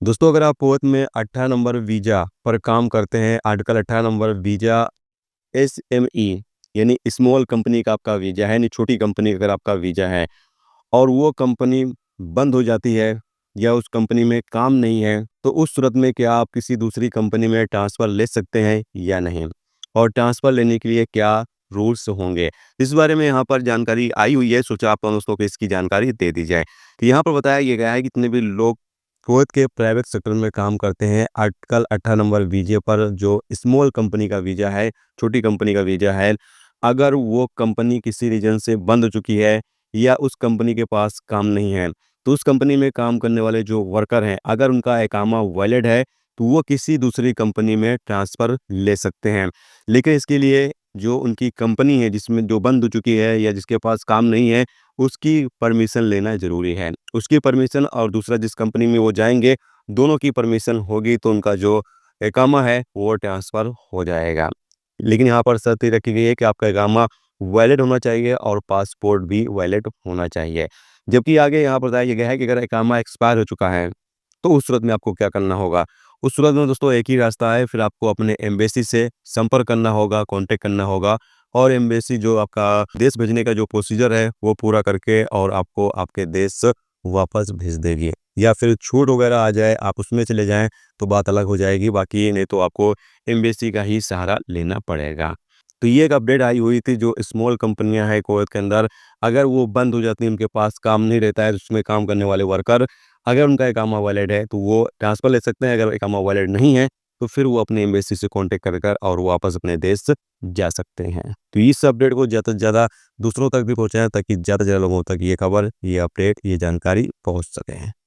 दोस्तों, अगर आप कुवैत में 18 नंबर वीज़ा पर काम करते हैं, आर्टिकल 18 नंबर वीज़ा एसएमई यानी स्मॉल कंपनी का आपका वीज़ा है, यानी छोटी कंपनी का अगर आपका वीज़ा है और वो कंपनी बंद हो जाती है या उस कंपनी में काम नहीं है, तो उस सूरत में क्या आप किसी दूसरी कंपनी में ट्रांसफ़र ले सकते हैं या नहीं? और ट्रांसफ़र लेने के लिए क्या रूल्स होंगे? इस बारे में यहाँ पर जानकारी आई हुई है, सोचा आप दोस्तों को इसकी जानकारी दे दी जाए। तो यहाँ पर बताया ये गया है कि जितने भी लोग कुवैत के प्राइवेट सेक्टर में काम करते हैं, आर्टिकल 18 नंबर वीज़े पर जो स्मॉल कंपनी का वीज़ा है, छोटी कंपनी का वीज़ा है, अगर वो कंपनी किसी रीज़न से बंद हो चुकी है या उस कंपनी के पास काम नहीं है, तो उस कंपनी में काम करने वाले जो वर्कर हैं, अगर उनका इकामा वैलिड है, तो वो किसी दूसरी कंपनी में ट्रांसफ़र ले सकते हैं। लेकिन इसके लिए जो उनकी कंपनी है, जिसमें जो बंद हो चुकी है या जिसके पास काम नहीं है, उसकी परमिशन लेना ज़रूरी है। उसकी परमिशन और दूसरा जिस कंपनी में वो जाएँगे, दोनों की परमिशन होगी तो उनका जो इकामा है, वो ट्रांसफ़र हो जाएगा। लेकिन यहाँ पर शर्त ये रखी गई है कि आपका इकामा वैलिड होना चाहिए और पासपोर्ट भी वैलिड होना चाहिए। जबकि आगे यहाँ पर बताया गया है कि अगर इकामा एक्सपायर हो चुका है, तो उस सूरत में आपको क्या करना होगा? उस सूरत में दोस्तों एक ही रास्ता है, फिर आपको अपने एम्बेसी से संपर्क करना होगा, कॉन्टैक्ट करना होगा और एम्बेसी जो आपका देश भेजने का जो प्रोसीजर है, वो पूरा करके और आपको आपके देश वापस भेज देगी। या फिर छूट वगैरह आ जाए, आप उसमें चले जाएँ, तो बात अलग हो जाएगी, बाकी नहीं तो आपको एम्बेसी का ही सहारा लेना पड़ेगा। तो ये एक अपडेट आई हुई थी, जो स्मॉल कंपनियां हैं कुवैत के अंदर, अगर वो बंद हो जाती हैं, उनके पास काम नहीं रहता है, उसमें काम करने वाले वर्कर, अगर उनका इकामा वैलिड है तो वो ट्रांसफ़र ले सकते हैं, अगर इकामा वैलिड नहीं है तो फिर वो अपने एम्बेसी से कॉन्टेक्ट कर और वापस अपने देश जा सकते हैं। तो इस अपडेट को ज़्यादा से ज़्यादा दूसरों तक भी पहुँचाएं ताकि ज़्यादा से ज़्यादा लोगों तक ये खबर, ये अपडेट, ये जानकारी पहुँच सके।